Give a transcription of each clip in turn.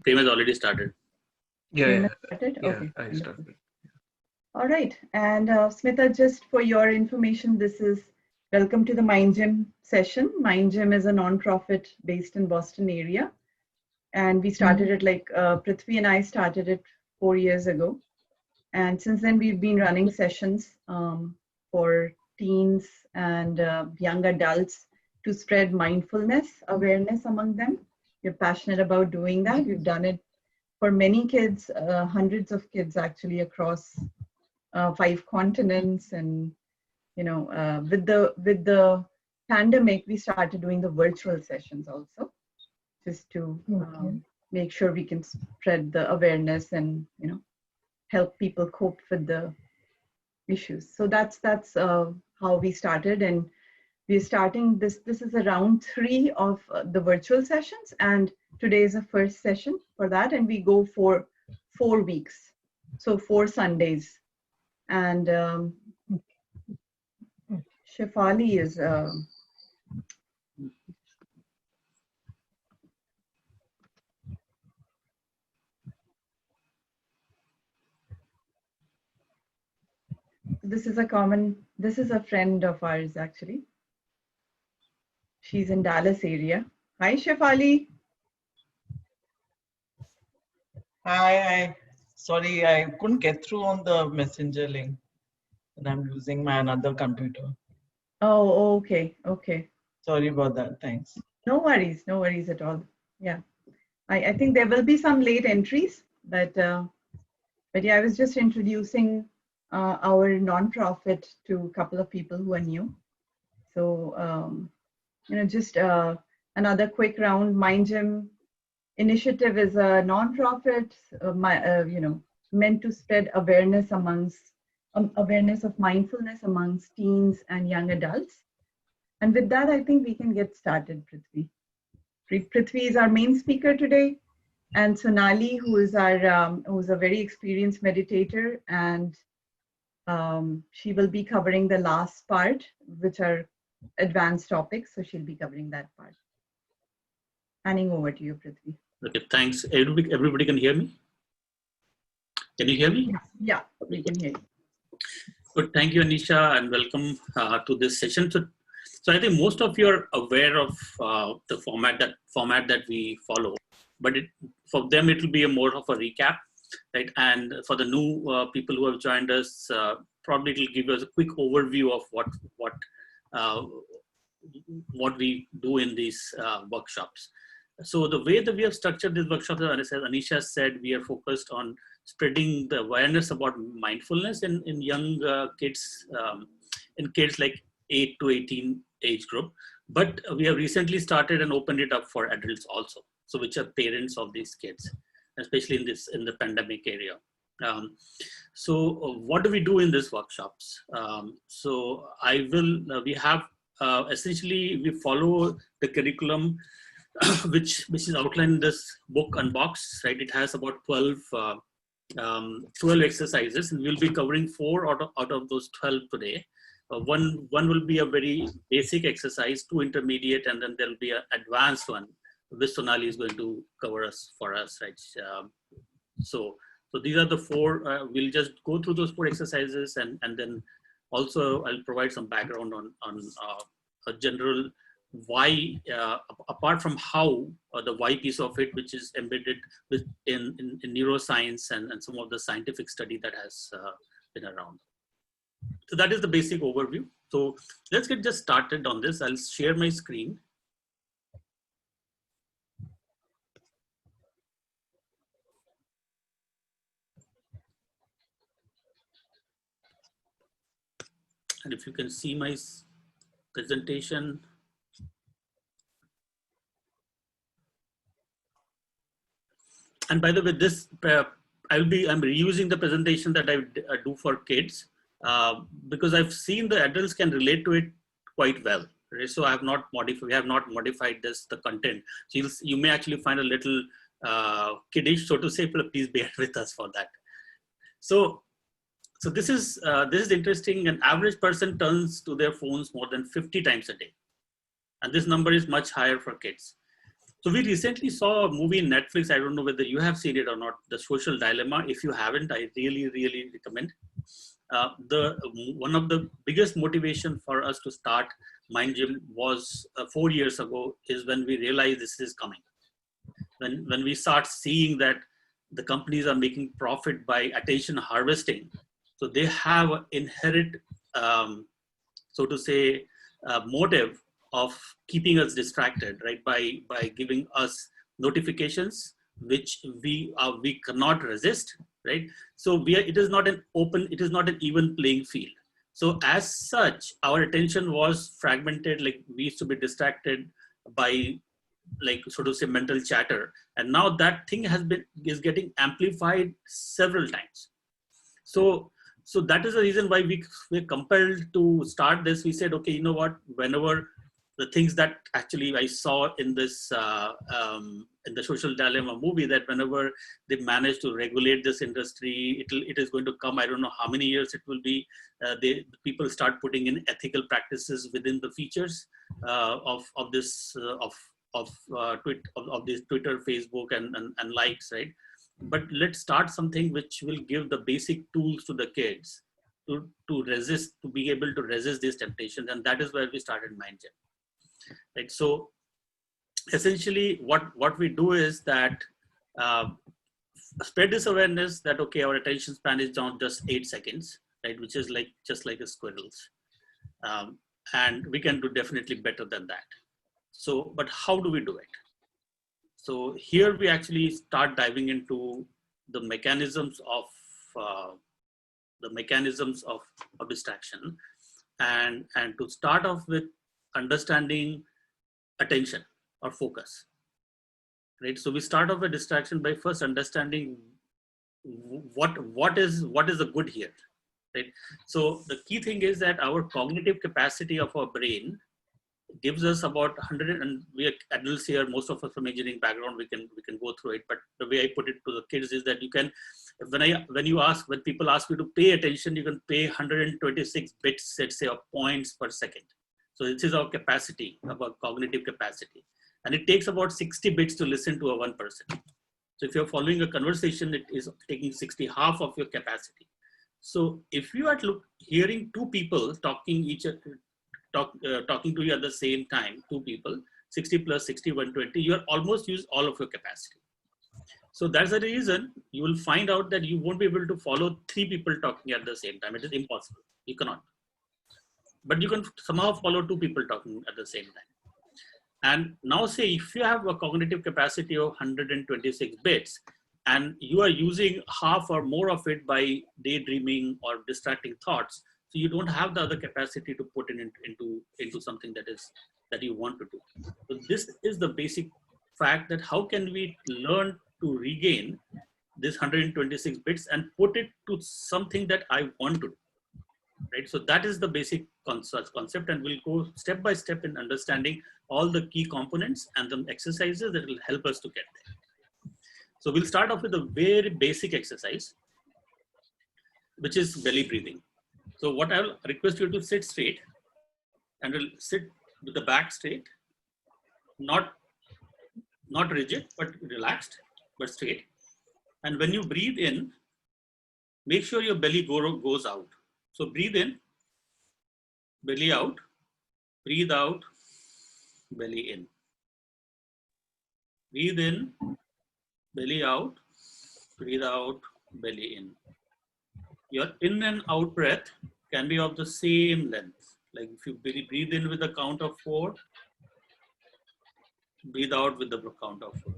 Prem has already started. Yeah. Started? Yeah, Okay. I started. All right. And Smita, just for your information, this is welcome to the MindGym session. MindGym is a non-profit based in Boston area. And we started it like Prithvi and I started it 4 years ago. And since then, we've been running sessions for teens and young adults to spread mindfulness awareness among them. We're passionate about doing that. We've done it for many kids, hundreds of kids actually across 5 continents. And with the pandemic, we started doing the virtual sessions also, just to make sure we can spread the awareness and help people cope with the issues. So that's how we started, and we're starting this. This is a round 3 of the virtual sessions, and today is the first session for that, and we go for 4 weeks, so 4 Sundays. And Shefali is. This is a friend of ours actually. She's in Dallas area. Hi, Shefali. Hi. Sorry, I couldn't get through on the messenger link, and I'm using my another computer. Oh, okay. Sorry about that. Thanks. No worries at all. Yeah, I think there will be some late entries, but yeah, I was just introducing our nonprofit to a couple of people who are new. So just another quick round. MindGym initiative is a nonprofit, meant to spread awareness awareness of mindfulness amongst teens and young adults. And with that, I think we can get started, Prithvi. Prithvi is our main speaker today, and Sonali, who's a very experienced meditator, and she will be covering the last part, which are advanced topics. So she'll be covering that part. Handing over to you, Prithvi. Okay, thanks. Everybody can hear me? Can you hear me? Yeah, we can hear you. Good. Thank you, Anisha, and welcome to this session. So I think most of you are aware of the format that we follow, but for them it will be more of a recap, right? And for the new people who have joined us, probably it will give us a quick overview of what we do in these workshops. So the way that we have structured this workshop, as Anisha said, we are focused on spreading the awareness about mindfulness in young kids, in kids like 8 to 18 age group. But we have recently started and opened it up for adults also, so which are parents of these kids, especially in the pandemic area. So what do we do in these workshops? So we have essentially we follow the curriculum which is outlined in this book Unbox, right? It has about 12 exercises, and we'll be covering 4 out of those 12 today. One will be a very basic exercise, 2 intermediate, and then there'll be an advanced one, which Sonali is going to cover for us, right? So these are the 4. We'll just go through those 4 exercises, and then also I'll provide some background on a general why, apart from how the why piece of it, which is embedded in neuroscience and some of the scientific study that has been around. So that is the basic overview. So let's get just started on this. I'll share my screen. And if you can see my presentation. And by the way, this I'm reusing the presentation that I do for kids because I've seen the adults can relate to it quite well. Right? So we have not modified the content. So you may actually find a little kiddish, so to say, but please bear with us for that. So this is interesting. An average person turns to their phones more than 50 times a day. And this number is much higher for kids. So we recently saw a movie in Netflix. I don't know whether you have seen it or not, The Social Dilemma. If you haven't, I really, really recommend. One of the biggest motivation for us to start MindGym was 4 years ago, is when we realized this is coming. When we start seeing that the companies are making profit by attention harvesting, so they have an inherent, so to say, motive of keeping us distracted, right? By giving us notifications which we cannot resist, right? So it is not an open, it is not an even playing field. So as such, our attention was fragmented. Like, we used to be distracted by, like, so to say, mental chatter, and now that thing is getting amplified several times. So that is the reason why we're compelled to start this. We said, okay, you know what, whenever the things that actually I saw in this in the Social Dilemma movie, that whenever they manage to regulate this industry, it is going to come, I don't know how many years it will be, the people start putting in ethical practices within the features of this of this Twitter, Facebook, and likes, right? But let's start something which will give the basic tools to the kids to resist, to be able to resist these temptations. And that is where we started MindGym. Right. So essentially what we do is that spread this awareness that, okay, our attention span is not just 8 seconds, right? Which is just like a squirrel's. And we can do definitely better than that. So, but how do we do it? So here we actually start diving into the mechanisms of distraction, and to start off with understanding attention or focus, right? So we start off with distraction by first understanding what is the good here, right? So the key thing is that our cognitive capacity of our brain gives us about 100, and we are adults here, most of us from engineering background, we can go through it. But the way I put it to the kids is that you can, when people ask you to pay attention, you can pay 126 bits, let's say, of points per second. So this is our capacity, our cognitive capacity, and it takes about 60 bits to listen to a one person. So if you're following a conversation, it is taking 60, half of your capacity. So if you are hearing two people talking talking to you at the same time, two people, 60 plus 60, 120, you are almost used all of your capacity. So that's the reason you will find out that you won't be able to follow three people talking at the same time. It is impossible. You cannot. But you can somehow follow two people talking at the same time. And now say if you have a cognitive capacity of 126 bits and you are using half or more of it by daydreaming or distracting thoughts, so you don't have the other capacity to put it into something that you want to do. So this is the basic fact, that how can we learn to regain this 126 bits and put it to something that I want to do, right? So that is the basic concept, and we'll go step by step in understanding all the key components and the exercises that will help us to get there. So we'll start off with a very basic exercise, which is belly breathing. So what I'll request you to sit straight, and will sit with the back straight, not rigid, but relaxed, but straight. And when you breathe in, make sure your belly goes out. So breathe in, belly out, breathe out, belly in. Breathe in, belly out, breathe out, belly in. Your in and out breath can be of the same length. Like if you breathe in with the count of 4, breathe out with the count of 4.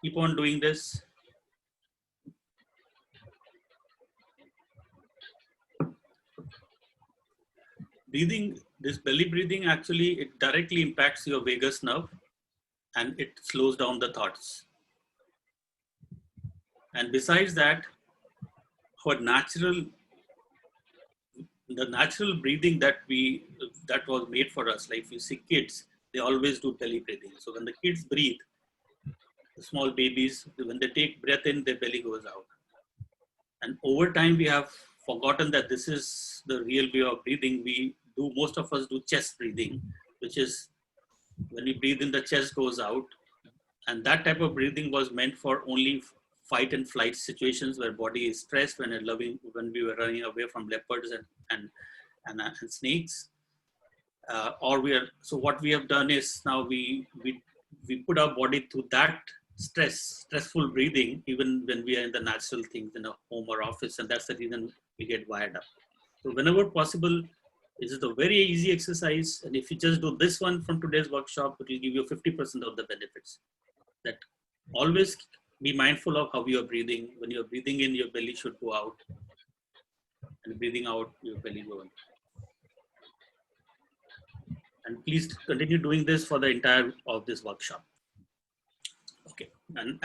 Keep on doing this. Breathing, this belly breathing, actually, it directly impacts your vagus nerve and it slows down the thoughts. And besides that, the natural breathing that was made for us, like if you see kids, they always do belly breathing. So when the kids breathe, the small babies, when they take breath in, their belly goes out. And over time, we have forgotten that this is the real way of breathing. Most of us do chest breathing, which is when we breathe in, the chest goes out. And that type of breathing was meant for only fight and flight situations where body is stressed, when we were running away from leopards and snakes. So what we have done is now we put our body through that stressful breathing, even when we are in the natural things in a home or office, and that's the reason we get wired up. So whenever possible, this is a very easy exercise, and if you just do this one from today's workshop, it will give you 50% of the benefits. That always be mindful of how you are breathing. When you are breathing in, your belly should go out, and breathing out, your belly go in. And please continue doing this for the entire of this workshop. Okay, and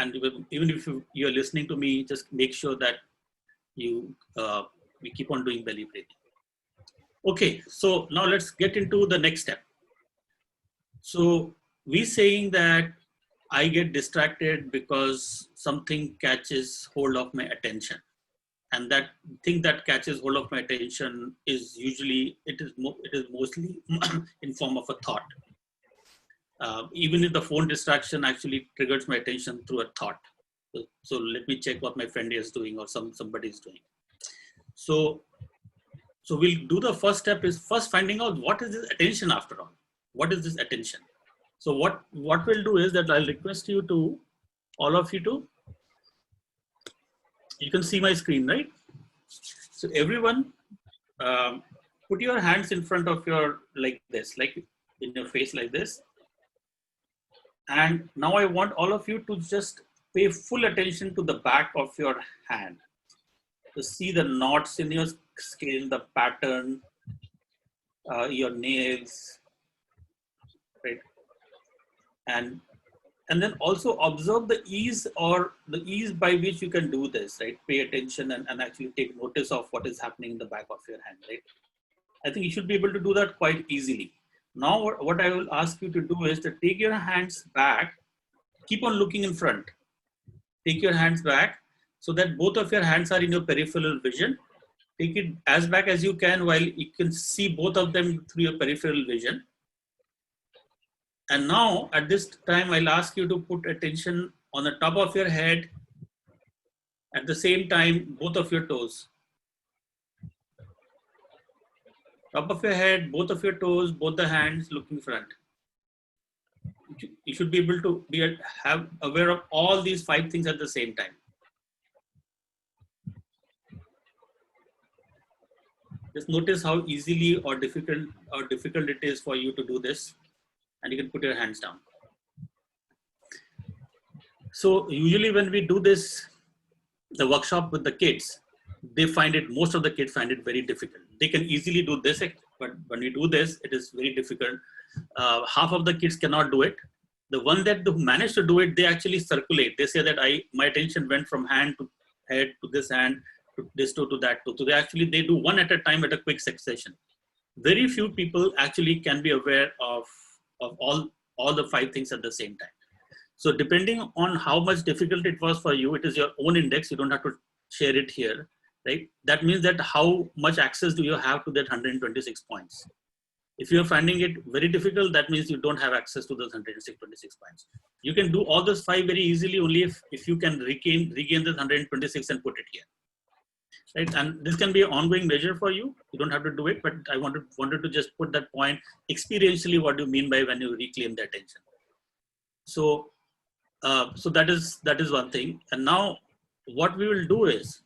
even if you're listening to me, just make sure that we keep on doing belly breathing. Okay, so now let's get into the next step. So we saying that I get distracted because something catches hold of my attention, and that thing that catches hold of my attention is usually it is mostly in form of a thought. Even if the phone distraction actually triggers my attention through a thought. So let me check what my friend is doing or somebody is doing. So we'll do the first step is first finding out what is this attention after all. What is this attention? So what we'll do is that I'll request you to, all of you to, you can see my screen, right? So everyone, put your hands in front of your, like this, like in your face like this. And now I want all of you to just pay full attention to the back of your hand. To see the knots in your skin, the pattern, your nails, right? And then also observe the ease by which you can do this, right? Pay attention and actually take notice of what is happening in the back of your hand, right? I think you should be able to do that quite easily. Now, what I will ask you to do is to take your hands back, keep on looking in front. Take your hands back so that both of your hands are in your peripheral vision. Take it as back as you can while you can see both of them through your peripheral vision. And now at this time, I'll ask you to put attention on the top of your head. At the same time, both of your toes. Top of your head, both of your toes, both the hands looking front. You should be able to have aware of all these 5 things at the same time. Just notice how easily or difficult it is for you to do this, and you can put your hands down. So usually when we do this, the workshop with the kids, most of the kids find it very difficult. They can easily do this, but when we do this, it is very difficult. Half of the kids cannot do it. The one that manage to do it, they actually circulate. They say that my attention went from hand to head to this hand to this toe to that toe. So they do one at a time at a quick succession. Very few people actually can be aware of all the 5 things at the same time. So depending on how much difficult it was for you, it is your own index. You don't have to share it here, right? That means that how much access do you have to that 126 points? If you're finding it very difficult, that means you don't have access to those 126 points. You can do all those 5 very easily only if you can regain the 126 and put it here, right? And this can be an ongoing measure for you. You don't have to do it, but I wanted to just put that point experientially. What do you mean by when you reclaim the attention? So that is one thing. And now what we will do is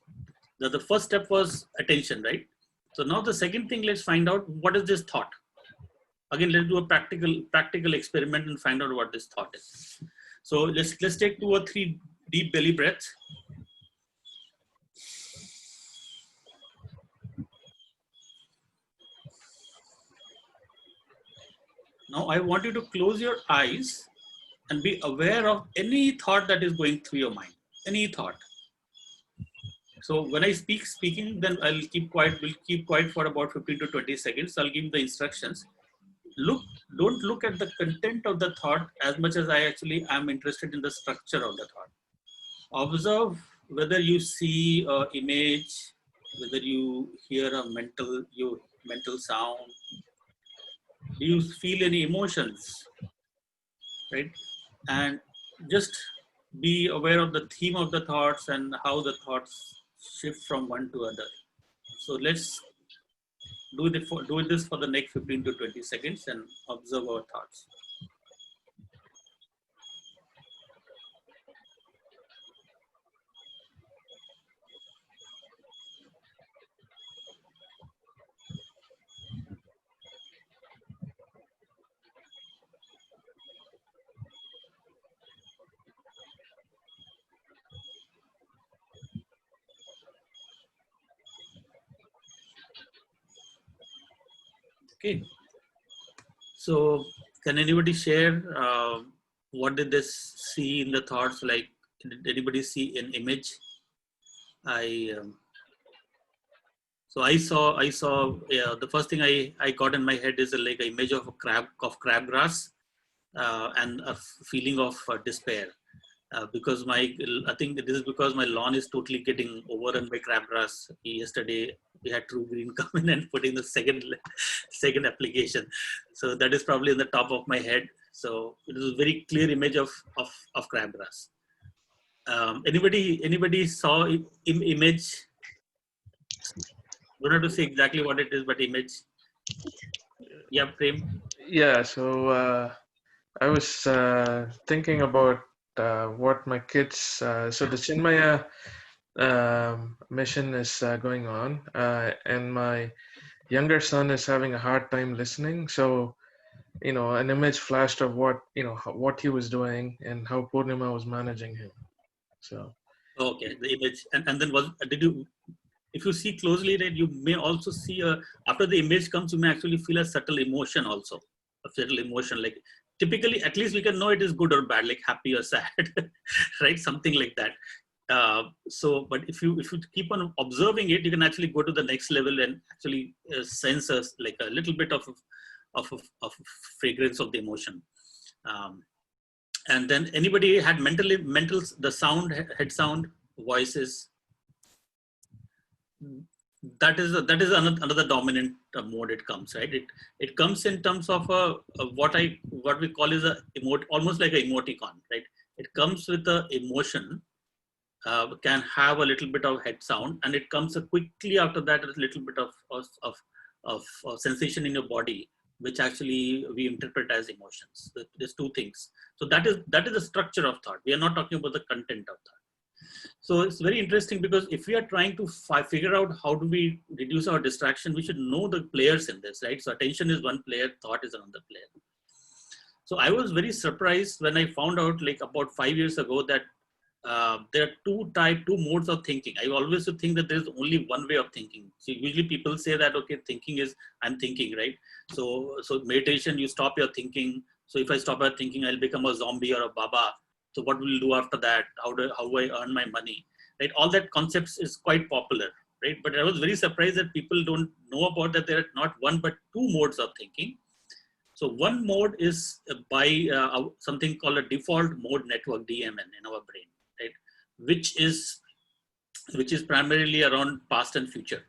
that the first step was attention, right? So now the second thing, let's find out what is this thought. Again, let's do a practical experiment and find out what this thought is. So let's take 2 or 3 deep belly breaths. Now I want you to close your eyes and be aware of any thought that is going through your mind, any thought. So when I speaking, then I'll keep quiet. We'll keep quiet for about 15 to 20 seconds. I'll give the instructions. Don't look at the content of the thought as much as I actually am interested in the structure of the thought. Observe whether you see an image, whether you hear a mental sound. Do you feel any emotions, right? And just be aware of the theme of the thoughts and how the thoughts shift from one to other. So let's do this for the next 15 to 20 seconds and observe our thoughts. Okay. So can anybody share what did they see in the thoughts? Like, did anybody see an image? I So I saw the first thing I got in my head is like an image of a crabgrass and a feeling of despair because I think this is because my lawn is totally getting overrun by crabgrass. Yesterday we had True Green come in and put in the second application, so that is probably in the top of my head. So it is a very clear image of crabgrass. Anybody saw image? Don't have to say exactly what it is, but image. Yeah, Prem. Yeah, so I was thinking about what my kids. So the Chinmaya mission is going on, and my younger son is having a hard time listening. So an image flashed of what he was doing and how Purnima was managing him. So Okay, the image, and then did you? If you see closely, right, you may also see after the image comes, you may actually feel a subtle emotion also, a subtle emotion. Like typically, at least we can know it is good or bad, like happy or sad, right? Something like that. But if you keep on observing it, you can actually go to the next level and actually sense like a little bit of fragrance of the emotion. And then anybody had mental the sound, head sound, voices. That is another dominant mode. It comes, right. It comes in terms of what we call is a almost like a emoticon, right. It comes with a emotion, can have a little bit of head sound, and it comes quickly after that a little bit of sensation in your body, which actually we interpret as emotions. There's two things. So that is the structure of thought. We are not talking about the content of thought. So it's very interesting because if we are trying to figure out how do we reduce our distraction, we should know the players in this, right? So attention is one player, thought is another player. So I was very surprised when I found out, like about 5 years ago, that there are two modes of thinking. I always think that there's only one way of thinking. So usually people say that, okay, thinking is I'm thinking, right? So meditation, you stop your thinking. So if I stop my thinking, I'll become a zombie or a baba. So what will you do after that? How do I earn my money? Right? All that concepts is quite popular, right? But I was very surprised that people don't know about that. There are not one but two modes of thinking. So one mode is by something called a default mode network, DMN, in our brain, right? Which is primarily around past and future.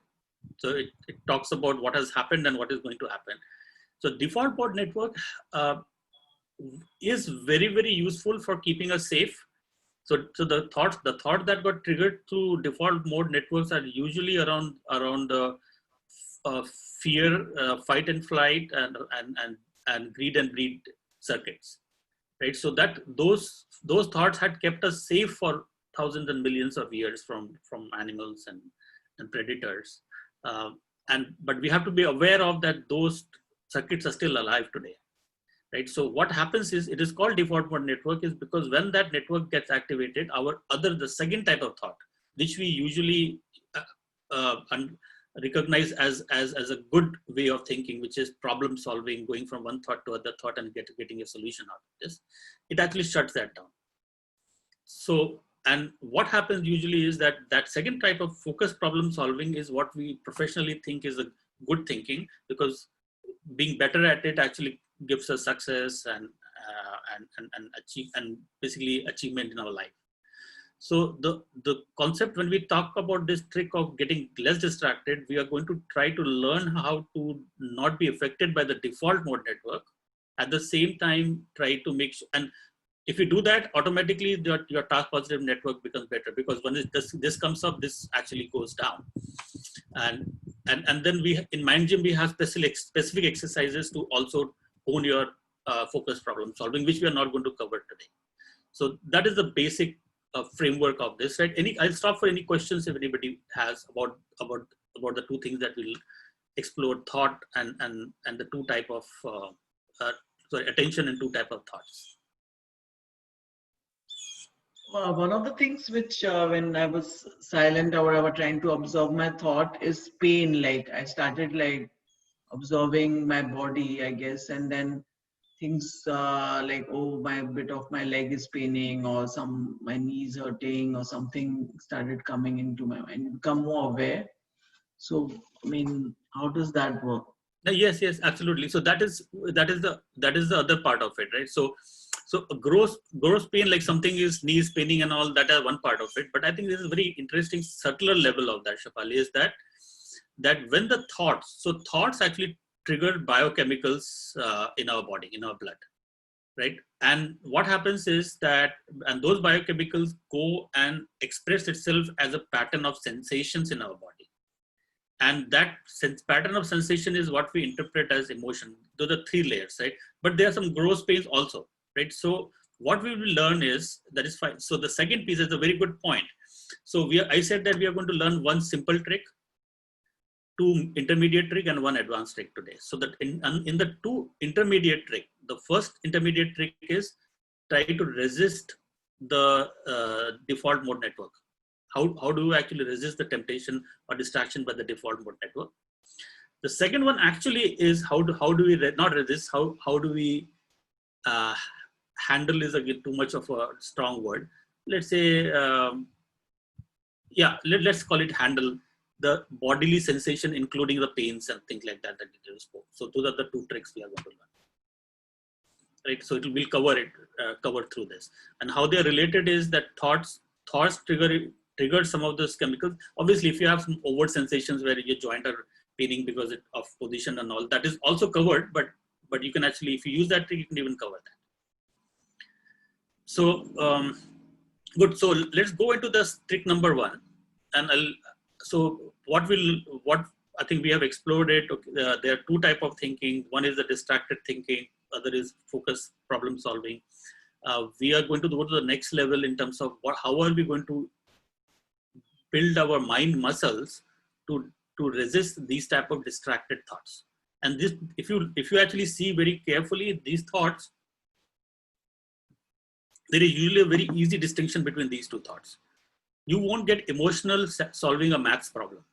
So it talks about what has happened and what is going to happen. So default mode network is very, very useful for keeping us safe. So the thought that got triggered through default mode networks are usually around fear, fight and flight, and greed and breed circuits, right? So that those thoughts had kept us safe for thousands and millions of years from animals and predators. But we have to be aware of that those circuits are still alive today. Right. So what happens is, it is called default mode network is because when that network gets activated, the second type of thought, which we usually recognize as a good way of thinking, which is problem solving, going from one thought to other thought and getting a solution out of this, it actually shuts that down. So, and what happens usually is that second type of focused problem solving is what we professionally think is a good thinking, because being better at it actually gives us success and basically achievement in our life. So the concept, when we talk about this trick of getting less distracted, we are going to try to learn how to not be affected by the default mode network. At the same time, try to make sure, and if you do that, automatically your task positive network becomes better, because when this comes up, this actually goes down. And then in MindGym, we have specific exercises to also hone your focus problem solving, which we are not going to cover today. So that is the basic framework of this, right? I'll stop for any questions if anybody has about the two things that we'll explore: thought and the two type of attention and two type of thoughts. One of the things which when I was silent or I was trying to observe my thought is pain. Like I started like observing my body, I guess, and then things like, oh, my bit of my leg is paining, or my knees hurting, or something started coming into my mind. Become more aware. So I mean, how does that work? Yes, absolutely. So that is the other part of it, right? So a gross pain, like something is knees paining and all, that are one part of it. But I think this is a very interesting subtler level of that, Shafali, is that when the thoughts actually trigger biochemicals in our body, in our blood, right? And what happens is that, and those biochemicals go and express itself as a pattern of sensations in our body. And that pattern of sensation is what we interpret as emotion. Those are three layers, right? But there are some gross pains also, right? So what we will learn is, that is fine. So the second piece is a very good point. So I said that we are going to learn one simple trick, two intermediate trick, and one advanced trick today. So that in the two intermediate trick, the first intermediate trick is try to resist the default mode network. How do you actually resist the temptation or distraction by the default mode network? The second one actually is how do we not resist, how do we handle is again too much of a strong word. Let's say, let's call it handle the bodily sensation, including the pains and things like that you spoke. So those are the two tricks we are going to learn. Right, so we'll cover through this, and how they are related is that thoughts trigger some of those chemicals. Obviously, if you have some overt sensations where your joint are paining because of position and all, that is also covered. But you can actually, if you use that trick, you can even cover that. So good. So let's go into the trick number one, and what I think we have explored it. There are two type of thinking. One is the distracted thinking. Other is focus problem solving. We are going to go to the next level in terms of how are we going to build our mind muscles to resist these type of distracted thoughts. And this, if you actually see very carefully these thoughts, there is usually a very easy distinction between these two thoughts. You won't get emotional solving a maths problem,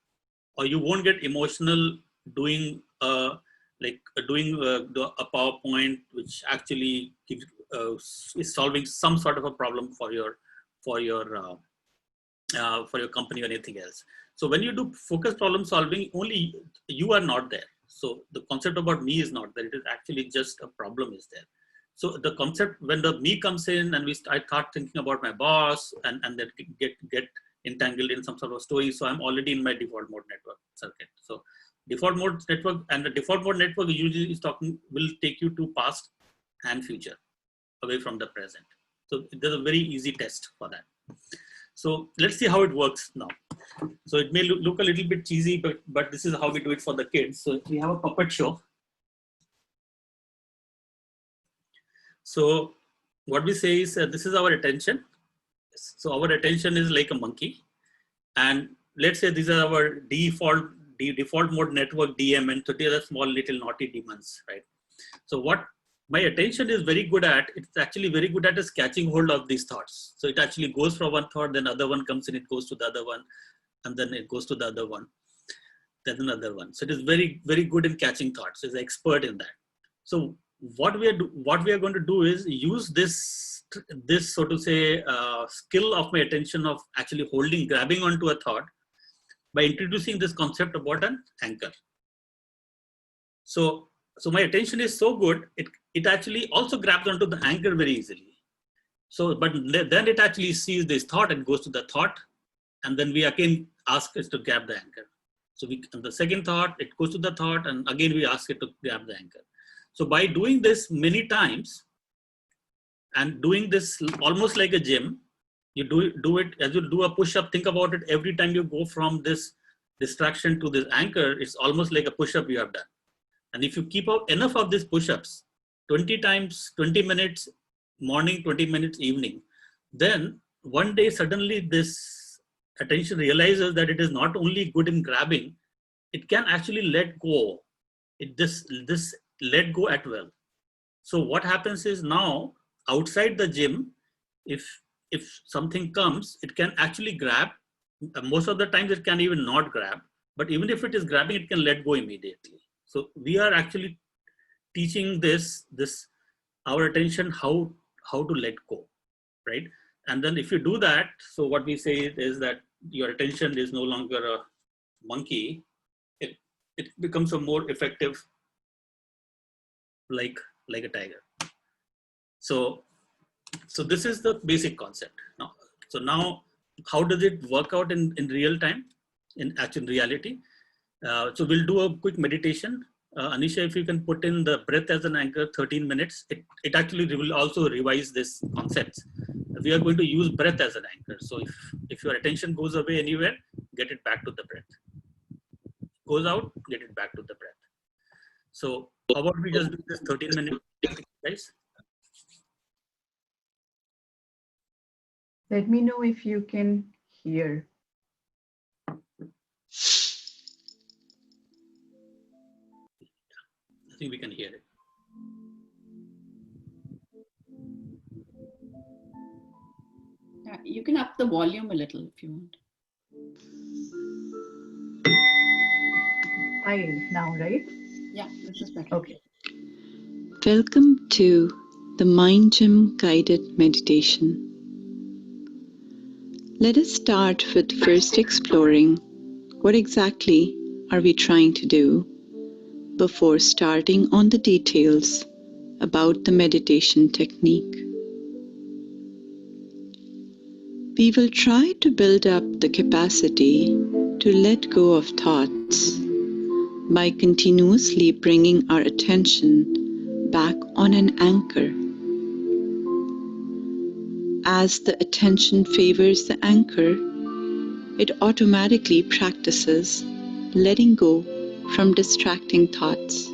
or you won't get emotional doing a PowerPoint, which actually is solving some sort of a problem for your company or anything else. So when you do focused problem solving, only you are not there. So the concept about me is not there. It is actually just a problem is there. So the concept, when the me comes in and I start thinking about my boss and then get entangled in some sort of story. So I'm already in my default mode network circuit. So default mode network, and the default mode network usually will take you to past and future, away from the present. So there's a very easy test for that. So let's see how it works now. So it may look a little bit cheesy, but this is how we do it for the kids. So we have a puppet show. So what we say is this is our attention. So our attention is like a monkey, and let's say these are our default mode network DMN. So these are small little naughty demons, right? So what my attention is very good at, it's actually very good at is catching hold of these thoughts. So it actually goes from one thought, then other one comes in, it goes to the other one, and then it goes to the other one, then another one. So it is very, very good in catching thoughts. It's an expert in that. So what we are going to do is use this so to say skill of my attention of actually grabbing onto a thought by introducing this concept about an anchor. So my attention is so good, it actually also grabs onto the anchor very easily. So, but then it actually sees this thought and goes to the thought, and then we again ask it to grab the anchor. So the second thought, it goes to the thought, and again we ask it to grab the anchor. So by doing this many times and doing this almost like a gym, you do it as you do a push-up. Think about it, every time you go from this distraction to this anchor, it's almost like a push-up you have done. And if you keep up enough of these push-ups, 20 times, 20 minutes, morning, 20 minutes, evening, then one day suddenly this attention realizes that it is not only good in grabbing, it can actually let go. This let go at will. So what happens is now outside the gym, if something comes, it can actually grab. Most of the times it can even not grab, but even if it is grabbing, it can let go immediately. So we are actually teaching this our attention how to let go, right? And then if you do that, so what we say is that your attention is no longer a monkey. It becomes a more effective, like a tiger. So this is the basic concept. Now, how does it work out in real time, in actual reality? So we'll do a quick meditation. Anisha, if you can put in the breath as an anchor, 13 minutes, it actually will also revise this concepts. We are going to use breath as an anchor. So if your attention goes away anywhere, get it back to the breath. Goes out, get it back to the breath. So how about we just do this 13 minute exercise? Let me know if you can hear. I think we can hear it. Yeah, you can up the volume a little if you want. Fine now, right? Yeah, this is better. Okay. Welcome to the MindGym guided meditation. Let us start with first exploring what exactly are we trying to do before starting on the details about the meditation technique. We will try to build up the capacity to let go of thoughts by continuously bringing our attention back on an anchor. As the attention favors the anchor, it automatically practices letting go from distracting thoughts.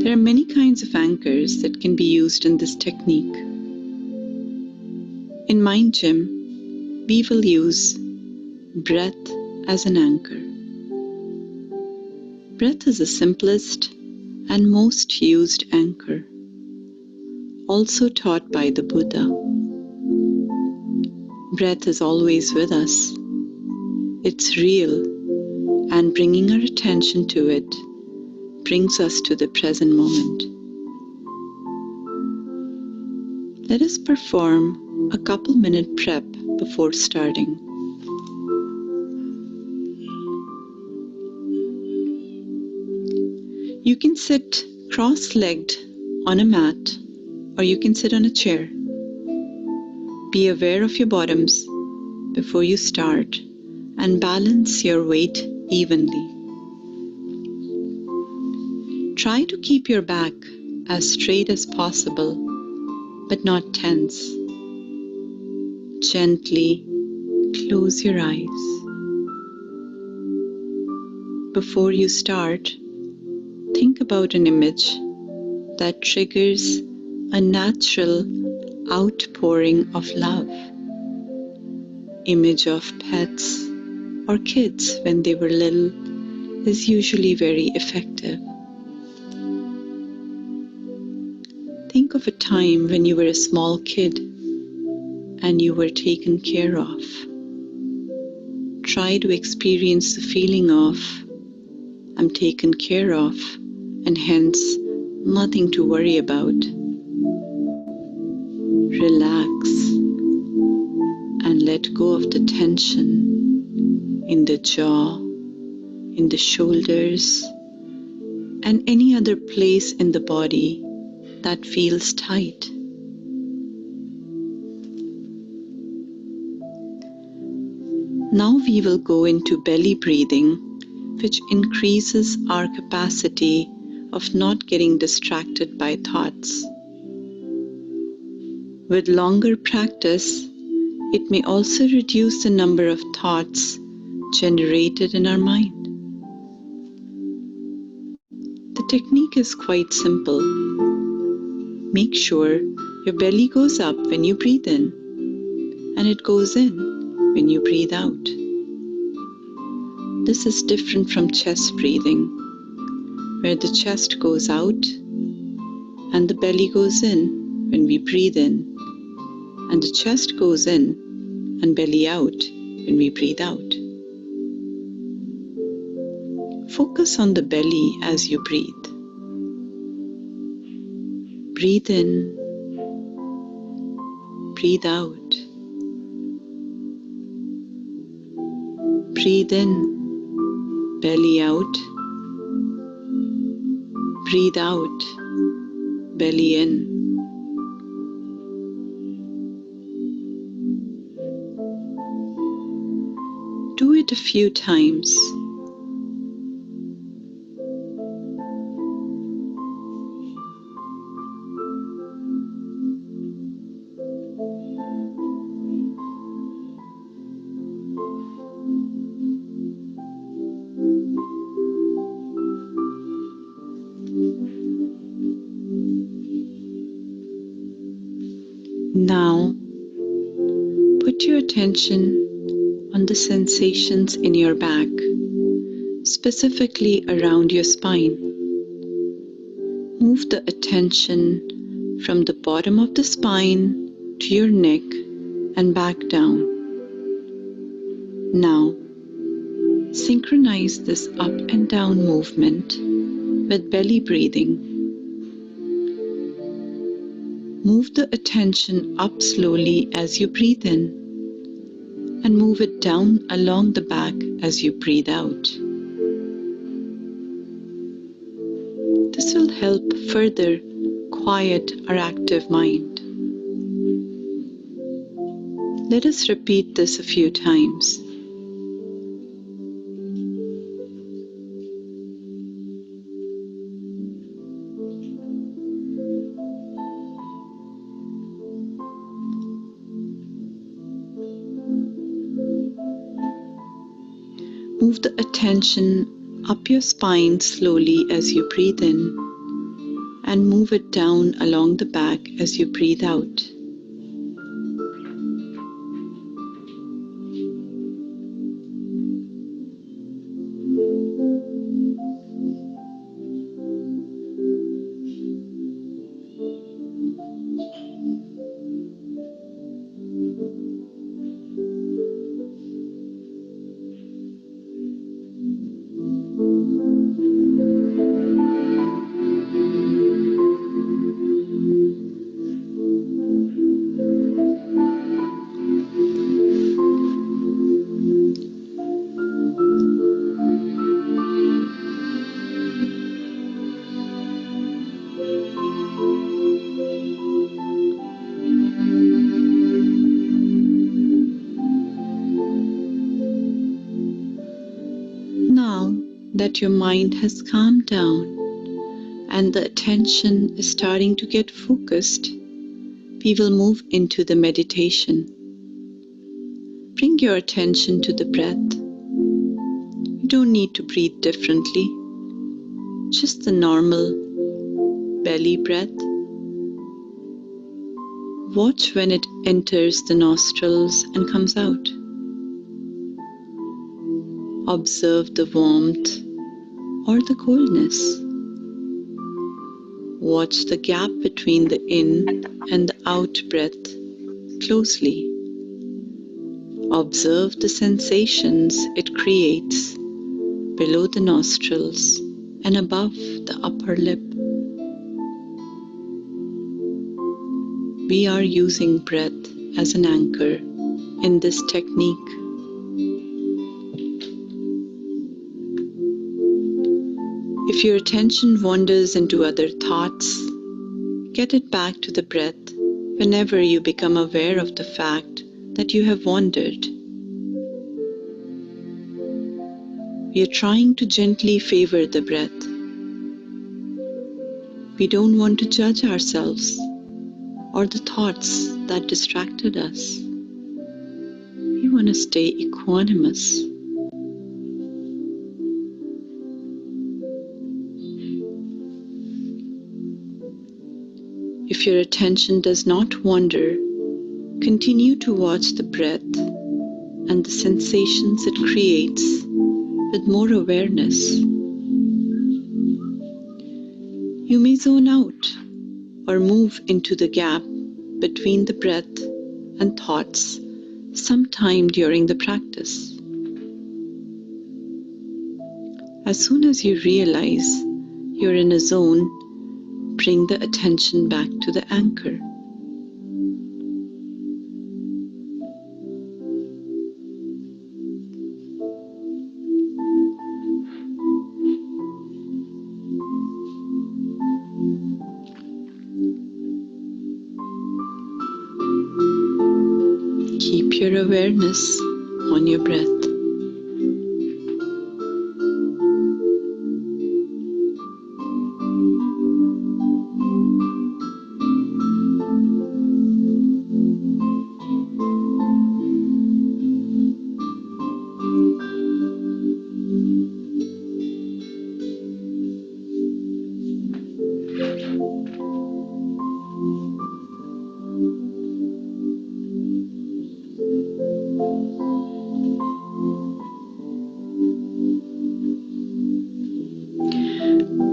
There are many kinds of anchors that can be used in this technique. In MindGym, we will use breath as an anchor. Breath is the simplest and most used anchor, also taught by the Buddha. Breath is always with us. It's real, and bringing our attention to it brings us to the present moment. Let us perform a couple-minute prep before starting. You can sit cross-legged on a mat, or you can sit on a chair. Be aware of your bottoms before you start and balance your weight evenly. Try to keep your back as straight as possible, but not tense. Gently close your eyes. Before you start, think about an image that triggers a natural outpouring of love. Image of pets or kids when they were little is usually very effective. Think of a time when you were a small kid and you were taken care of. Try to experience the feeling of, I'm taken care of, and hence nothing to worry about. Relax and let go of the tension in the jaw, in the shoulders, and any other place in the body that feels tight. Now we will go into belly breathing, which increases our capacity of not getting distracted by thoughts. With longer practice, it may also reduce the number of thoughts generated in our mind. The technique is quite simple. Make sure your belly goes up when you breathe in, and it goes in when you breathe out. This is different from chest breathing, where the chest goes out and the belly goes in when we breathe in, and the chest goes in and belly out when we breathe out. Focus on the belly as you breathe. Breathe in, breathe out. Breathe in, belly out. Breathe out, belly in. Do it a few times. Now, put your attention on the sensations in your back, specifically around your spine. Move the attention from the bottom of the spine to your neck and back down. Now, synchronize this up and down movement with belly breathing. Move the attention up slowly as you breathe in, and move it down along the back as you breathe out. This will help further quiet our active mind. Let us repeat this a few times. Move the attention up your spine slowly as you breathe in, and move it down along the back as you breathe out. Now that your mind has calmed down and the attention is starting to get focused, we will move into the meditation. Bring your attention to the breath. You don't need to breathe differently, just the normal belly breath. Watch when it enters the nostrils and comes out. Observe the warmth or the coldness. Watch the gap between the in and the out breath closely. Observe the sensations it creates below the nostrils and above the upper lip. We are using breath as an anchor in this technique. If your attention wanders into other thoughts, get it back to the breath whenever you become aware of the fact that you have wandered. We are trying to gently favor the breath. We don't want to judge ourselves or the thoughts that distracted us. We want to stay equanimous. If your attention does not wander, continue to watch the breath and the sensations it creates with more awareness. You may zone out or move into the gap between the breath and thoughts sometime during the practice. As soon as you realize you're in a zone, bring the attention back to the anchor. Keep your awareness on your breath.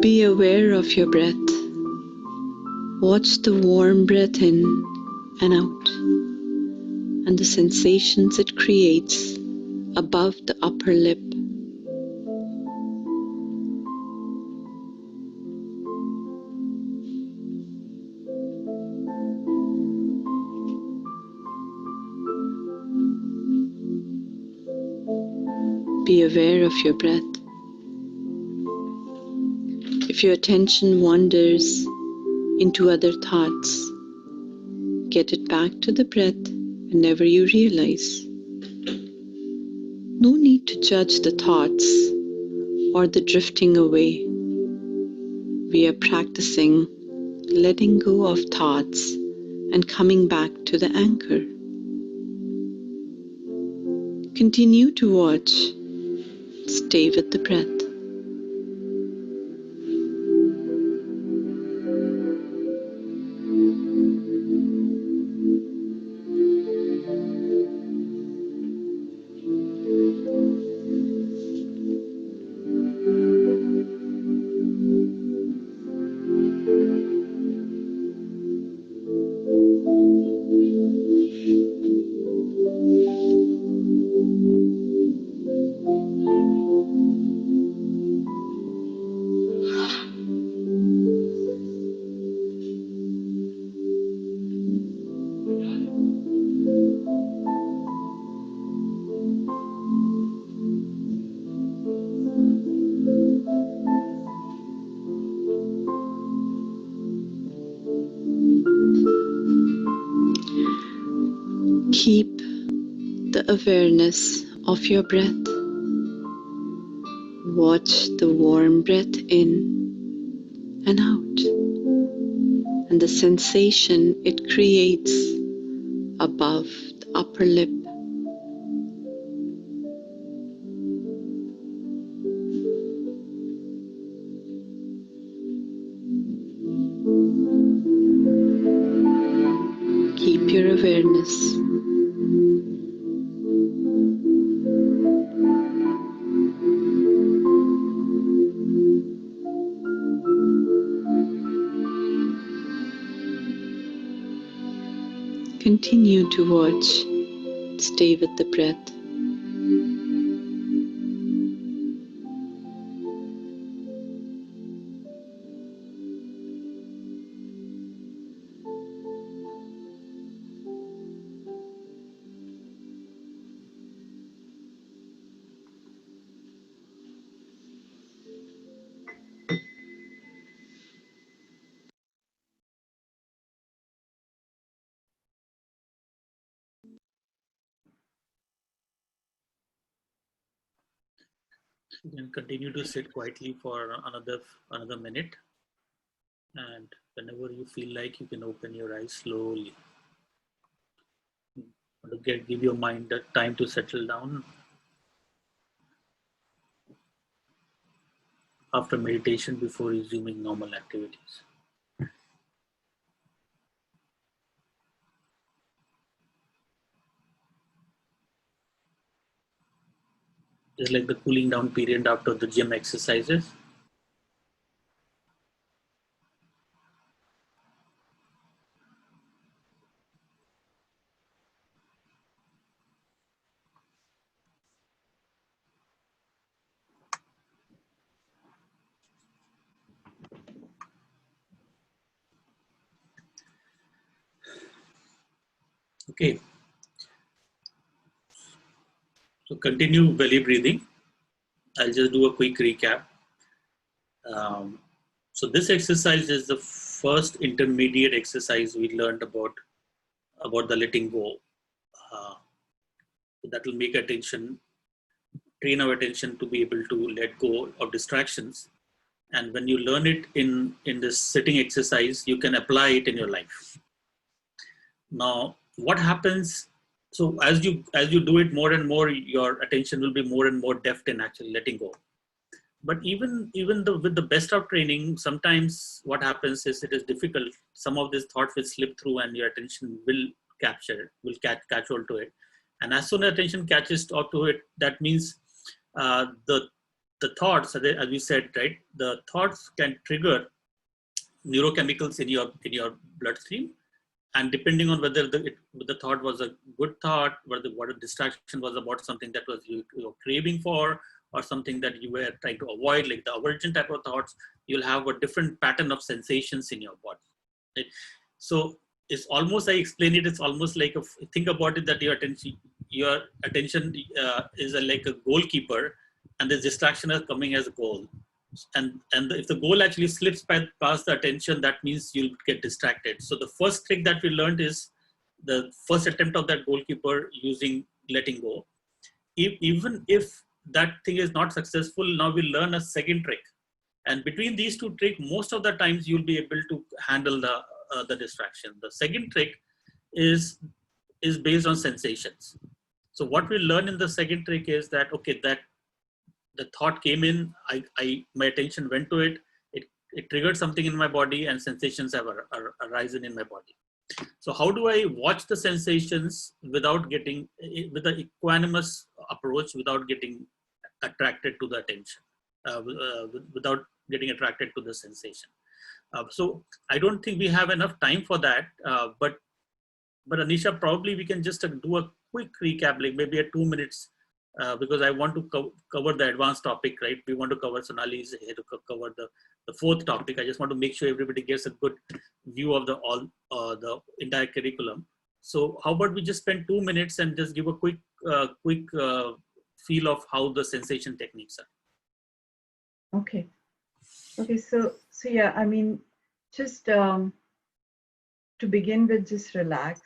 Be aware of your breath. Watch the warm breath in and out, and the sensations it creates above the upper lip. Be aware of your breath. If your attention wanders into other thoughts, get it back to the breath whenever you realize. No need to judge the thoughts or the drifting away. We are practicing letting go of thoughts and coming back to the anchor. Continue to watch. Stay with the breath. Keep the awareness of your breath. Watch the warm breath in and out, and the sensation it creates above the upper lip. Keep your awareness. Continue to watch. Stay with the breath. You can continue to sit quietly for another minute, and whenever you feel like, you can open your eyes slowly. Give your mind the time to settle down. After meditation, before resuming normal activities. Just like the cooling down period after the gym exercises. Okay. So continue belly breathing. I'll just do a quick recap. So this exercise is the first intermediate exercise we learned about the letting go. That will make train our attention to be able to let go of distractions. And when you learn it in this sitting exercise, you can apply it in your life. Now, what happens? So as you do it more and more, your attention will be more and more deft in actually letting go. But even with the best of training, sometimes what happens is it is difficult. Some of these thoughts will slip through, and your attention will catch hold to it. And as soon as attention catches up to it, that means the thoughts, as we said, right? The thoughts can trigger neurochemicals in your bloodstream, and depending on whether the thought was a good thought, what a distraction was about something that was you were craving for, or something that you were trying to avoid, like the aversion type of thoughts, you'll have a different pattern of sensations in your body. Right? So it's almost, I explain it, it's almost like think about it that your attention is like a goalkeeper, and the distraction is coming as a goal. And if the goal actually slips past the attention, that means you'll get distracted. So the first trick that we learned is the first attempt of that goalkeeper using letting go. Even if that thing is not successful, now we learn a second trick. And between these two tricks, most of the times you'll be able to handle the distraction. The second trick is based on sensations. So what we learn in the second trick is that, okay, that the thought came in, my attention went to it, it triggered something in my body, and sensations have arisen in my body. So how do I watch the sensations with an equanimous approach, without getting attracted to the attention, without getting attracted to the sensation? So I don't think we have enough time for that, but Anisha, probably we can just do a quick recap, like maybe a 2 minutes, because I want to cover the advanced topic, right? We want to cover, Sonali is here to cover the fourth topic. I just want to make sure everybody gets a good view of the entire curriculum. So how about we just spend 2 minutes and just give a quick feel of how the sensation techniques are. Okay. So yeah, I mean, just to begin with, just relax.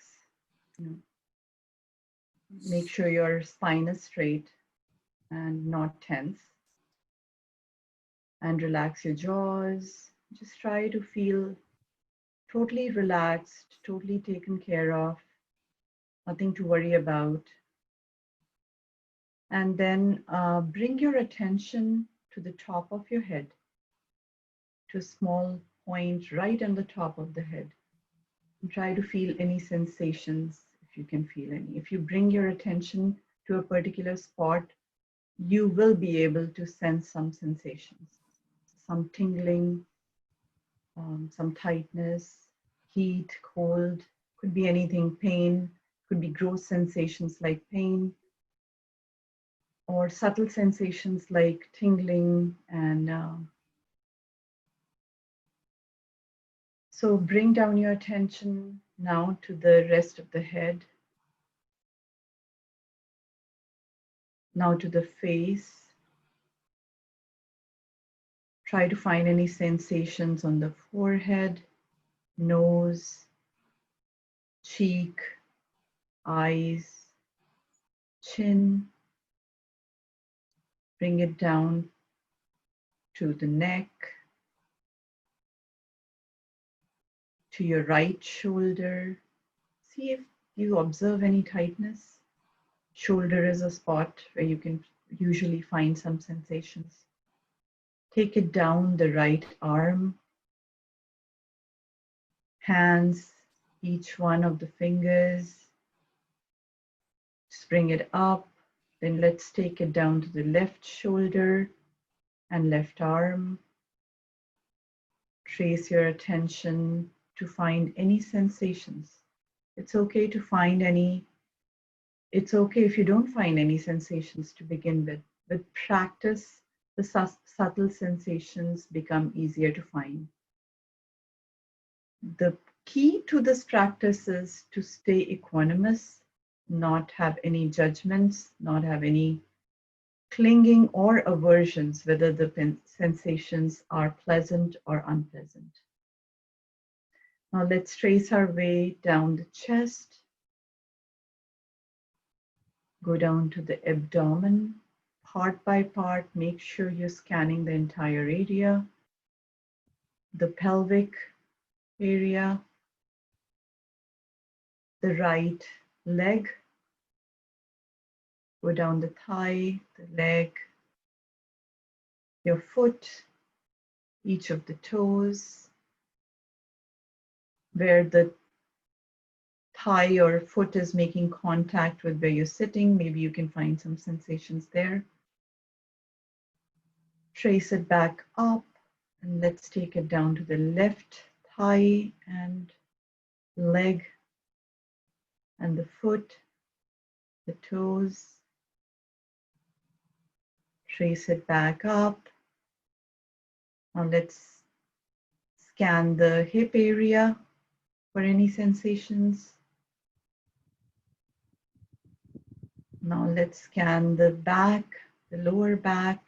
Make sure your spine is straight and not tense. And relax your jaws. Just try to feel totally relaxed, totally taken care of, nothing to worry about. And then bring your attention to the top of your head, to a small point right on the top of the head. And try to feel any sensations, if you can feel any. If you bring your attention to a particular spot, you will be able to sense some sensations, some tingling, some tightness, heat, cold, could be anything, pain, could be gross sensations like pain, or subtle sensations like tingling. And so bring down your attention now to the rest of the head, now to the face. Try to find any sensations on the forehead, nose, cheek, eyes, chin. Bring it down to the neck, to your right shoulder. See if you observe any tightness. Shoulder is a spot where you can usually find some sensations. Take it down the right arm, hands, each one of the fingers. Just bring it up. Then let's take it down to the left shoulder and left arm. Trace your attention to find any sensations. It's okay to find any. It's okay if you don't find any sensations to begin with. With practice, the subtle sensations become easier to find. The key to this practice is to stay equanimous, not have any judgments, not have any clinging or aversions, whether the sensations are pleasant or unpleasant. Now let's trace our way down the chest, go down to the abdomen, part by part, make sure you're scanning the entire area, the pelvic area, the right leg, go down the thigh, the leg, your foot, each of the toes, where the thigh or foot is making contact with where you're sitting. Maybe you can find some sensations there. Trace it back up, and let's take it down to the left thigh and leg and the foot, the toes. Trace it back up. Now let's scan the hip area for any sensations. Now let's scan the back, the lower back,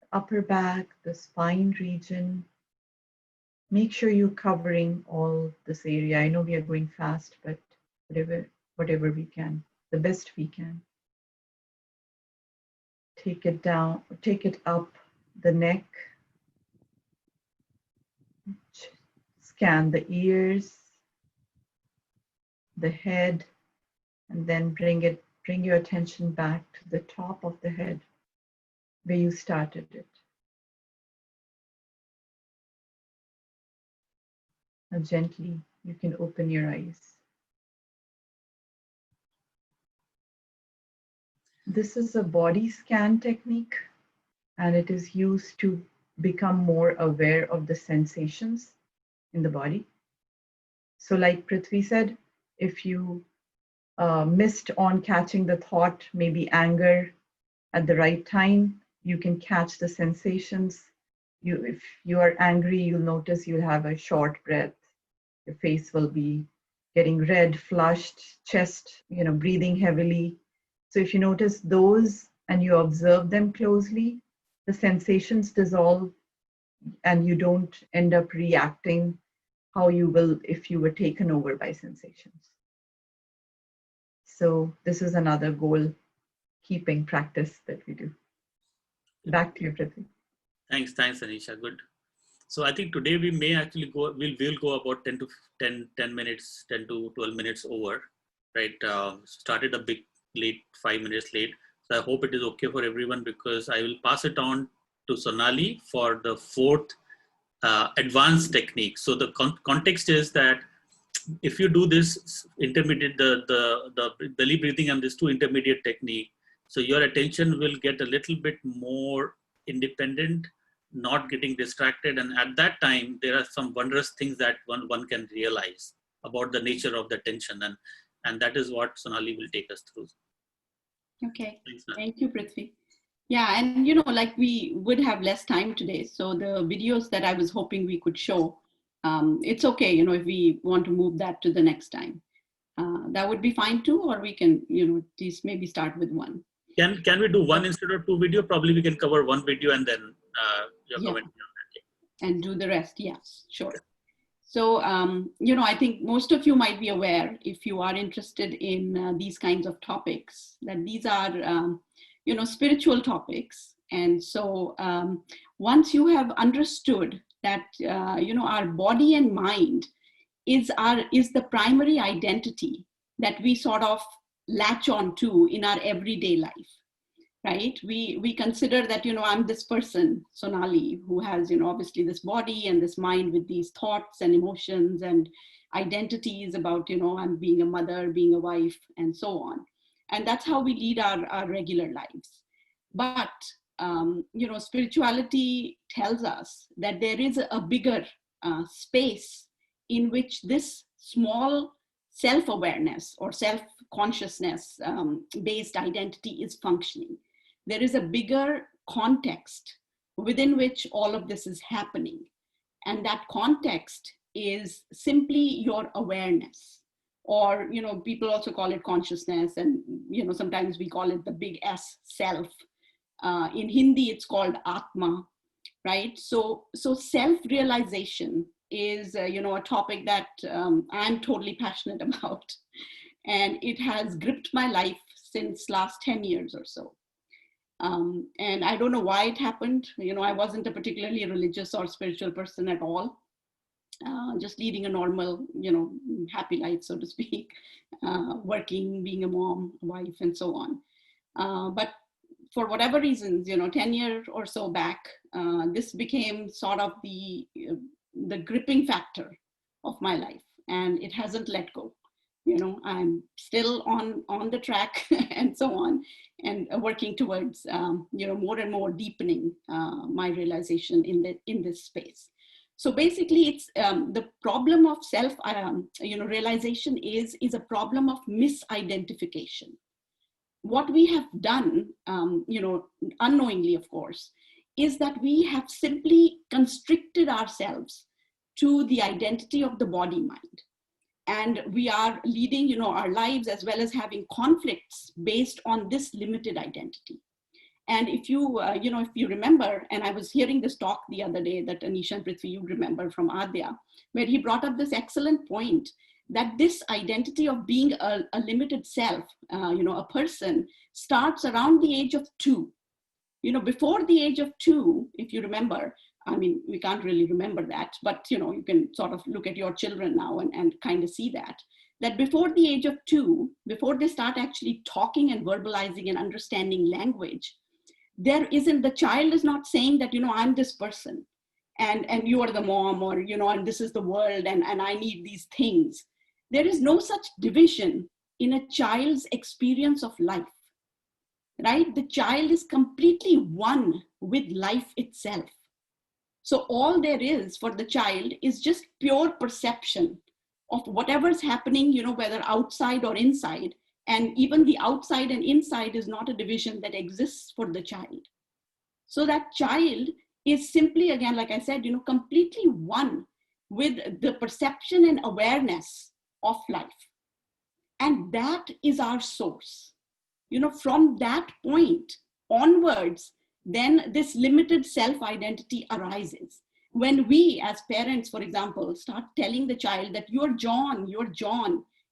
the upper back, the spine region. Make sure you're covering all this area. I know we are going fast, but whatever we can, the best we can. Take it down, take it up the neck. Scan the ears, the head, and then bring your attention back to the top of the head where you started it. Now gently, you can open your eyes. This is a body scan technique, and it is used to become more aware of the sensations in the body. So like Prithvi said, if you missed on catching the thought, maybe anger at the right time, you can catch the sensations. If you are angry, you'll notice you'll have a short breath. Your face will be getting red, flushed, chest, breathing heavily. So if you notice those and you observe them closely, the sensations dissolve and you don't end up reacting how you will if you were taken over by sensations. So this is another goal-keeping practice that we do. Back to you, Prithvi. Thanks, Anisha. Good. So I think today we may actually we'll go about 10 to 12 minutes over, right? Started a bit late, 5 minutes late. So I hope it is okay for everyone, because I will pass it on to Sonali for the fourth advanced technique. So the context is that if you do this intermediate, the belly breathing and this two intermediate technique, so your attention will get a little bit more independent, not getting distracted. And at that time, there are some wondrous things that one can realize about the nature of the tension. And that is what Sonali will take us through. Okay, Thanks, thank you, Prithvi. Yeah, and like we would have less time today. So the videos that I was hoping we could show, it's okay, if we want to move that to the next time. That would be fine too, or we can, at least maybe start with one. Can we do one instead of two video? Probably we can cover one video and then your comment on that. And do the rest, yes, sure. So, I think most of you might be aware, if you are interested in these kinds of topics, that these are spiritual topics. And so once you have understood that, our body and mind is the primary identity that we sort of latch on to in our everyday life, right? We consider that, I'm this person, Sonali, who has, obviously this body and this mind with these thoughts and emotions and identities about, I'm being a mother, being a wife, and so on. And that's how we lead our regular lives. But, spirituality tells us that there is a bigger space in which this small self-awareness or self-consciousness based identity is functioning. There is a bigger context within which all of this is happening. And that context is simply your awareness. Or, people also call it consciousness, and, sometimes we call it the big S, self. In Hindi, it's called Atma, right? So self-realization is, a topic that I'm totally passionate about. And it has gripped my life since last 10 years or so. And I don't know why it happened. I wasn't a particularly religious or spiritual person at all. Just leading a normal, happy life, so to speak, working, being a mom, a wife, and so on. But for whatever reasons, 10 years or so back, this became sort of the gripping factor of my life, and it hasn't let go. I'm still on the track and so on, and working towards, more and more deepening my realization in this space. So basically, it's the problem of self, realization is a problem of misidentification. What we have done, unknowingly, of course, is that we have simply constricted ourselves to the identity of the body mind. And we are leading, our lives as well as having conflicts based on this limited identity. And if you, if you remember, and I was hearing this talk the other day that Anisha and Prithvi, you remember from Adya, where he brought up this excellent point that this identity of being a limited self, a person, starts around the age of 2. Before the age of 2, if you remember, I mean, we can't really remember that, but, you can sort of look at your children now and kind of see that before the age of 2, before they start actually talking and verbalizing and understanding language, the child is not saying that, I'm this person and you are the mom, or, and this is the world and I need these things. There is no such division in a child's experience of life, right? The child is completely one with life itself. So all there is for the child is just pure perception of whatever's happening, whether outside or inside. And even the outside and inside is not a division that exists for the child. So that child is simply, again, like I said, completely one with the perception and awareness of life. And that is our source. From that point onwards, then this limited self-identity arises. When we as parents, for example, start telling the child that you're John,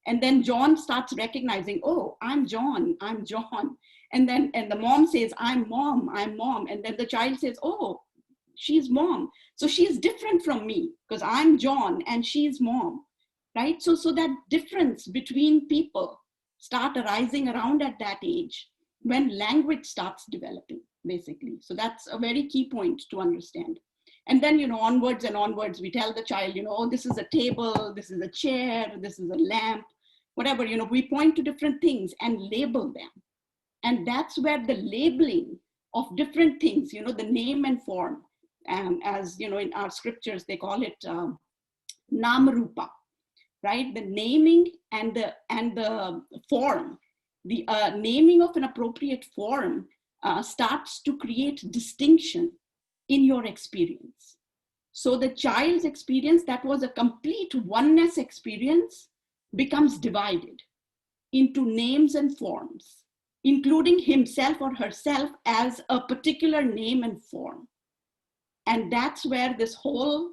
and then John starts recognizing, oh, I'm John. And the mom says, I'm mom. And then the child says, oh, she's mom. So she's different from me because I'm John and she's mom, right? So that difference between people start arising around at that age when language starts developing, basically. So that's a very key point to understand. And then, onwards and onwards, we tell the child, oh, this is a table, this is a chair, this is a lamp, whatever, we point to different things and label them. And that's where the labeling of different things, the name and form, as, in our scriptures, they call it Namarupa, right? The naming and the form, the naming of an appropriate form starts to create distinction in your experience. So the child's experience that was a complete oneness experience becomes divided into names and forms, including himself or herself as a particular name and form. And that's where this whole,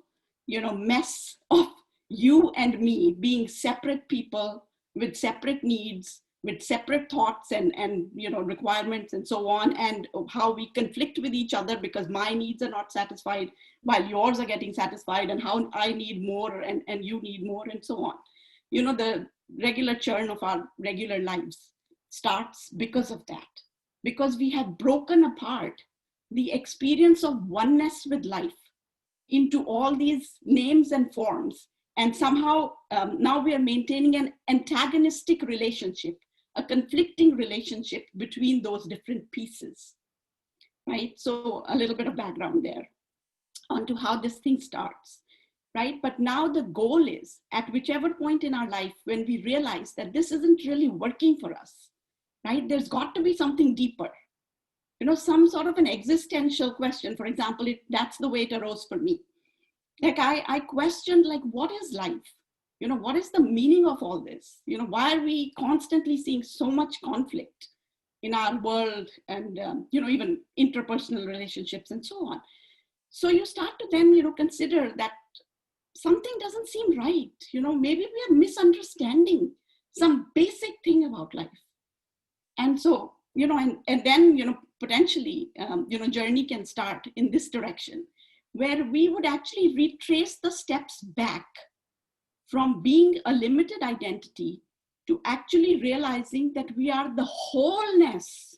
mess of you and me being separate people with separate needs, with separate thoughts and requirements and so on, and how we conflict with each other because my needs are not satisfied while yours are getting satisfied, and how I need more and you need more, and so on. The regular churn of our regular lives starts because of that, because we have broken apart the experience of oneness with life into all these names and forms. And somehow now we are maintaining an antagonistic relationship, a conflicting relationship between those different pieces, right? So a little bit of background there onto how this thing starts, right? But now the goal is, at whichever point in our life when we realize that this isn't really working for us, right? There's got to be something deeper, some sort of an existential question. For example, that's the way it arose for me. Like I questioned, like, what is life? What is the meaning of all this? Why are we constantly seeing so much conflict in our world, and, even interpersonal relationships and so on? So you start to then, consider that something doesn't seem right. Maybe we are misunderstanding some basic thing about life. And so, and then, potentially, journey can start in this direction, where we would actually retrace the steps back from being a limited identity to actually realizing that we are the wholeness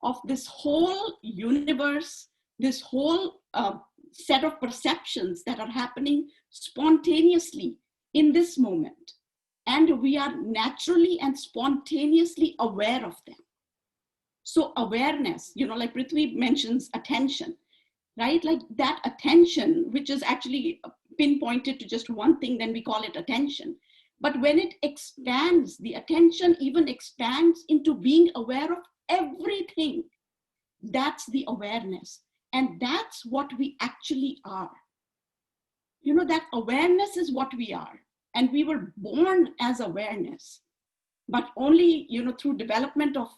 of this whole universe, this whole set of perceptions that are happening spontaneously in this moment. And we are naturally and spontaneously aware of them. So awareness, like Prithvi mentions attention, right? Like that attention, which is actually pinpointed to just one thing, then we call it attention. But when it expands, the attention even expands into being aware of everything. That's the awareness. And that's what we actually are. That awareness is what we are. And we were born as awareness, but only, through development of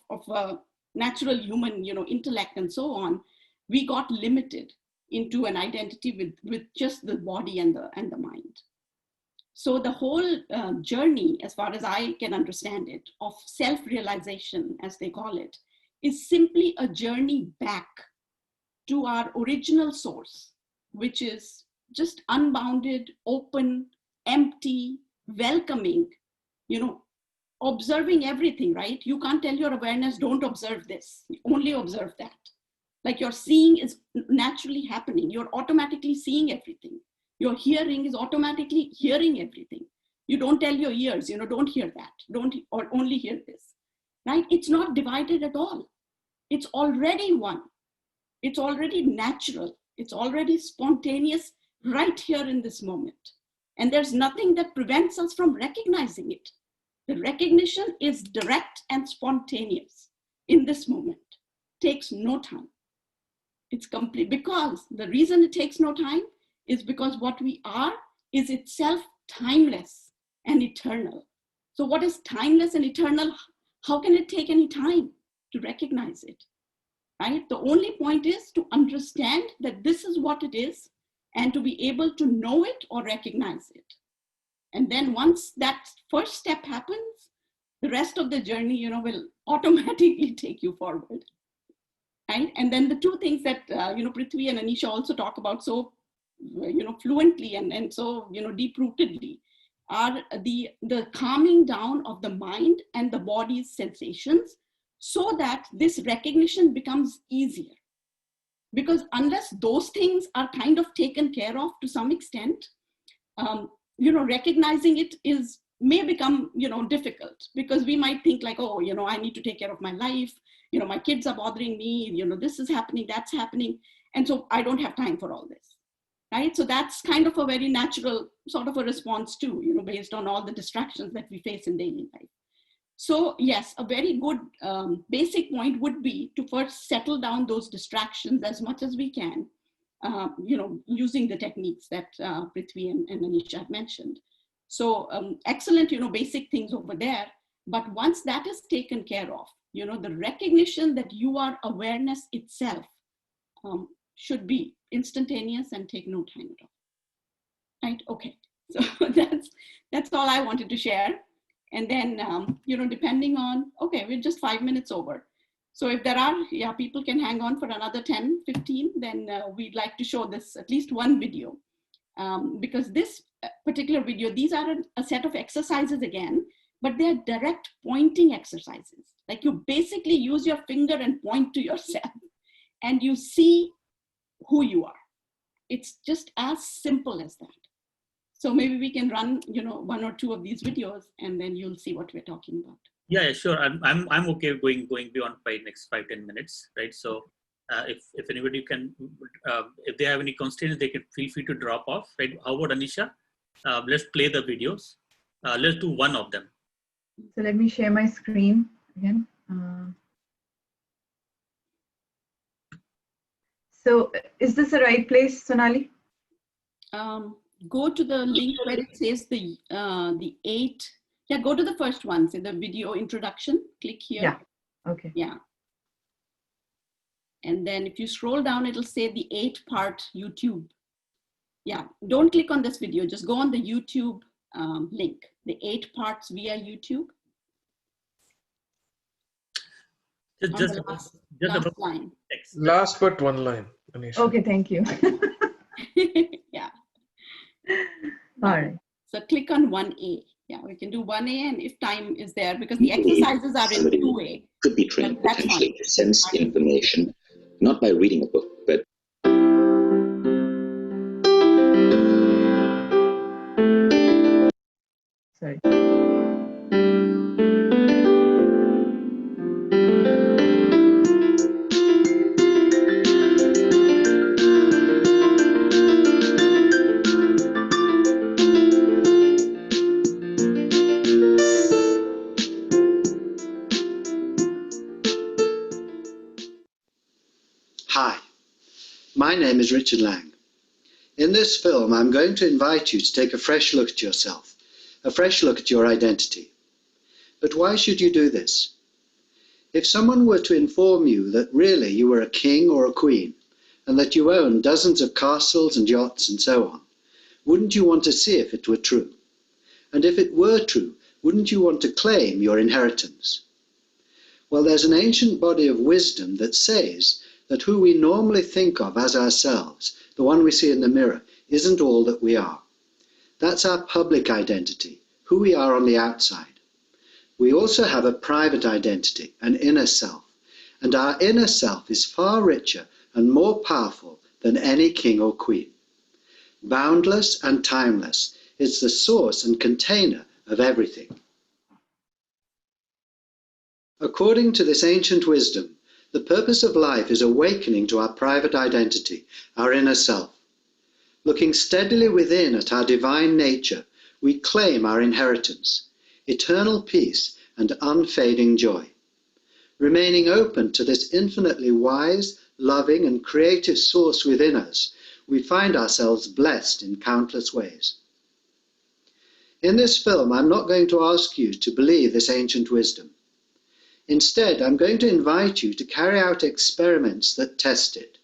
natural human, intellect and so on, we got limited into an identity with just the body and the mind. So the whole journey, as far as I can understand it, of self-realization, as they call it, is simply a journey back to our original source, which is just unbounded, open, empty, welcoming, observing everything, right? You can't tell your awareness, don't observe this, only observe that. Like your seeing is naturally happening. You're automatically seeing everything. Your hearing is automatically hearing everything. You don't tell your ears, don't hear that, or only hear this, right? It's not divided at all. It's already one. It's already natural. It's already spontaneous right here in this moment. And there's nothing that prevents us from recognizing it. The recognition is direct and spontaneous in this moment. Takes no time. It's complete, because the reason it takes no time is because what we are is itself timeless and eternal. So what is timeless and eternal? How can it take any time to recognize it? Right? The only point is to understand that this is what it is, and to be able to know it or recognize it. And then once that first step happens, the rest of the journey, will automatically take you forward. Right? And then the two things that, Prithvi and Anisha also talk about so, fluently and so, deep-rootedly, are the calming down of the mind and the body's sensations, so that this recognition becomes easier. Because unless those things are kind of taken care of to some extent, recognizing it may become, difficult, because we might think like, oh, I need to take care of my life. My kids are bothering me, this is happening, that's happening. And so I don't have time for all this, right? So that's kind of a very natural sort of a response too, based on all the distractions that we face in daily life. So yes, a very good basic point would be to first settle down those distractions as much as we can, using the techniques that Prithvi and Anisha have mentioned. So excellent, basic things over there. But once that is taken care of, the recognition that you are awareness itself should be instantaneous and take no time at all. Right? Okay. So that's all I wanted to share. And then, depending on, okay, we're just 5 minutes over. So if there are, people can hang on for another 10, 15, then we'd like to show this, at least one video. Because this particular video, these are a set of exercises again, but they're direct pointing exercises. Like you basically use your finger and point to yourself and you see who you are. It's just as simple as that. So maybe we can run, one or two of these videos and then you'll see what we're talking about. Yeah, sure. I'm okay going beyond next 5-10 minutes, right? So if anybody can, if they have any constraints, they can feel free to drop off, right? How about Anisha? Let's play the videos. Let's do one of them. So let me share my screen again. So is this the right place, Sonali? Go to the link where it says the 8. Yeah, go to the first one, say the video introduction, click here. Yeah, okay. Yeah. And then if you scroll down, it'll say the 8-part YouTube. Yeah, don't click on this video, just go on the YouTube link, the 8 parts via YouTube. Just last line. Text. Last but one line, Anisha. Okay, thank you. Yeah. All right. So click on 1A. Yeah, we can do 1A, and if time is there, because the exercises are in 2A. Could be trained potentially to sense information, not by reading a book, but Sorry. Hi, my name is Richard Lang. In this film, I'm going to invite you to take a fresh look at yourself, a fresh look at your identity. But why should you do this? If someone were to inform you that really you were a king or a queen, and that you own dozens of castles and yachts and so on, wouldn't you want to see if it were true? And if it were true, wouldn't you want to claim your inheritance? Well, there's an ancient body of wisdom that says that who we normally think of as ourselves, the one we see in the mirror, isn't all that we are. That's our public identity, who we are on the outside. We also have a private identity, an inner self, and our inner self is far richer and more powerful than any king or queen. Boundless and timeless, it's the source and container of everything. According to this ancient wisdom, the purpose of life is awakening to our private identity, our inner self. Looking steadily within at our divine nature, we claim our inheritance, eternal peace and unfading joy. Remaining open to this infinitely wise, loving and creative source within us, we find ourselves blessed in countless ways. In this film, I'm not going to ask you to believe this ancient wisdom. Instead, I'm going to invite you to carry out experiments that test it,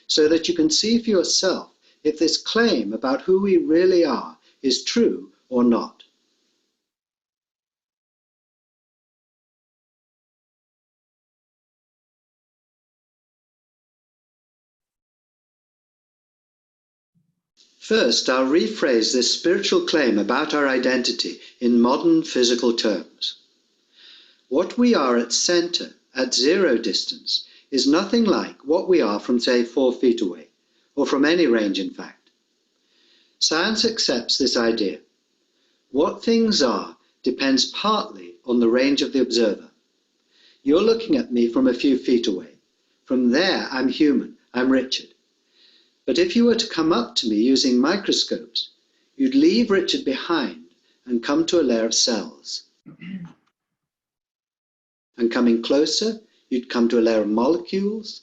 so that you can see for yourself if this claim about who we really are is true or not. First, I'll rephrase this spiritual claim about our identity in modern physical terms. What we are at center, at zero distance, is nothing like what we are from, say, 4 feet away, or from any range, in fact. Science accepts this idea. What things are depends partly on the range of the observer. You're looking at me from a few feet away. From there, I'm human, I'm Richard. But if you were to come up to me using microscopes, you'd leave Richard behind and come to a layer of cells. And coming closer, you'd come to a layer of molecules,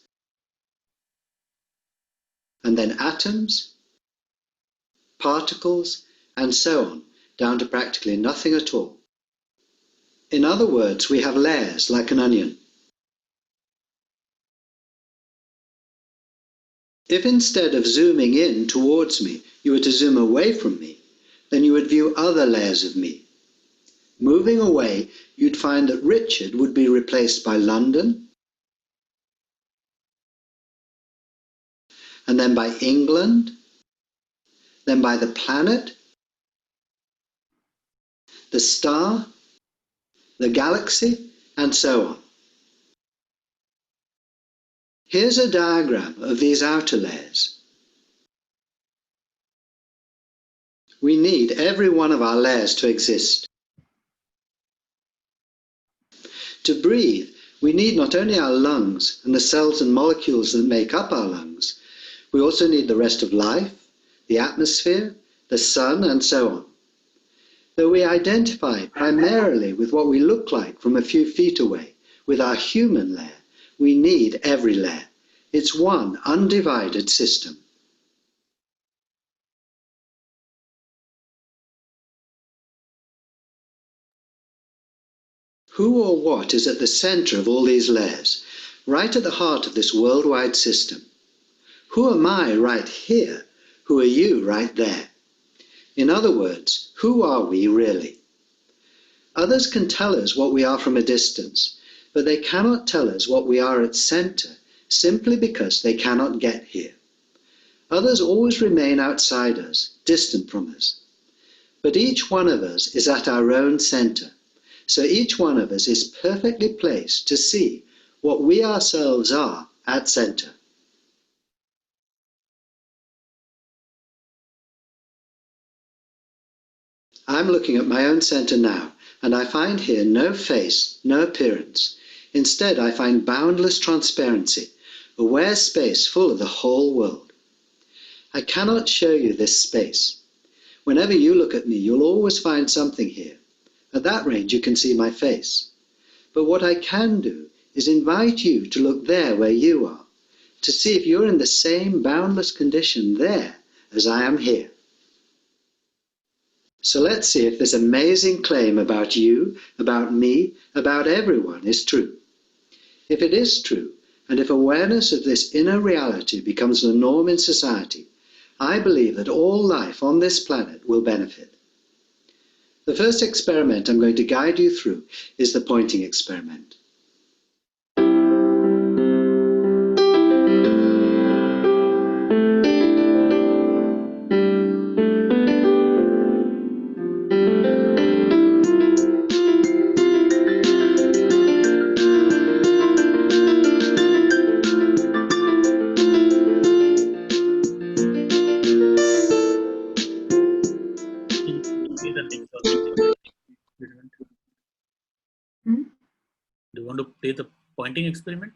and then atoms, particles, and so on, down to practically nothing at all. In other words, we have layers like an onion. If instead of zooming in towards me, you were to zoom away from me, then you would view other layers of me. Moving away, you'd find that Richard would be replaced by London, and then by England, then by the planet, the star, the galaxy, and so on. Here's a diagram of these outer layers. We need every one of our layers to exist. To breathe, we need not only our lungs and the cells and molecules that make up our lungs, we also need the rest of life, the atmosphere, the sun, and so on. Though we identify primarily with what we look like from a few feet away, with our human layer, we need every layer. It's one undivided system. Who or what is at the center of all these layers, right at the heart of this worldwide system? Who am I right here? Who are you right there? In other words, who are we really? Others can tell us what we are from a distance, but they cannot tell us what we are at center simply because they cannot get here. Others always remain outside us, distant from us. But each one of us is at our own center. So each one of us is perfectly placed to see what we ourselves are at center. I'm looking at my own center now, and I find here no face, no appearance. Instead, I find boundless transparency, aware space full of the whole world. I cannot show you this space. Whenever you look at me, you'll always find something here. At that range, you can see my face. But what I can do is invite you to look there where you are, to see if you're in the same boundless condition there as I am here. So let's see if this amazing claim about you, about me, about everyone is true. If it is true, and if awareness of this inner reality becomes the norm in society, I believe that all life on this planet will benefit. The first experiment I'm going to guide you through is the pointing experiment. Do you want to play the pointing experiment?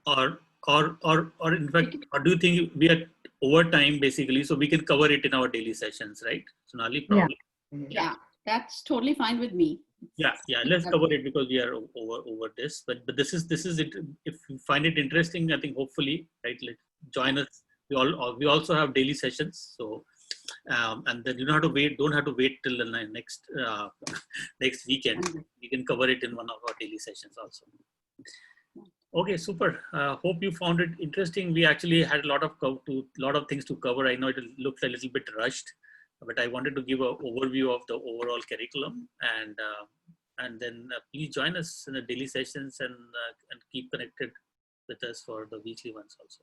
Or in fact, or do you think we are over time basically, so we can cover it in our daily sessions, right? Sonali, probably. Yeah, that's totally fine with me. Yeah, let's cover it because we are over this. But this is it. If you find it interesting, I think hopefully, right, join us. We also have daily sessions, so and then you don't have to wait till the next next weekend. You can cover it in one of our daily sessions also. Okay, super. Hope you found it interesting. We actually had a lot of things to cover. I know it looked a little bit rushed, but I wanted to give an overview of the overall curriculum, and then please join us in the daily sessions and keep connected with us for the weekly ones also.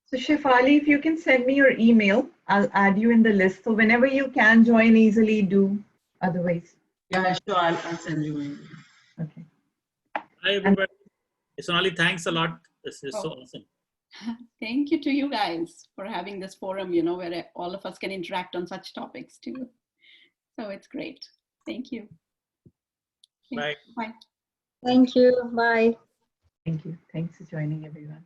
So Shefali, if you can send me your email, I'll add you in the list. So whenever you can join easily, do. Otherwise. Yeah, sure. I'll send you in. Okay. Hi everybody. Sonali, thanks a lot. This is so awesome. Thank you to you guys for having this forum, where all of us can interact on such topics too. So it's great. Thank you. Bye. Bye. Thank you. Bye. Thank you. Thanks for joining, everyone.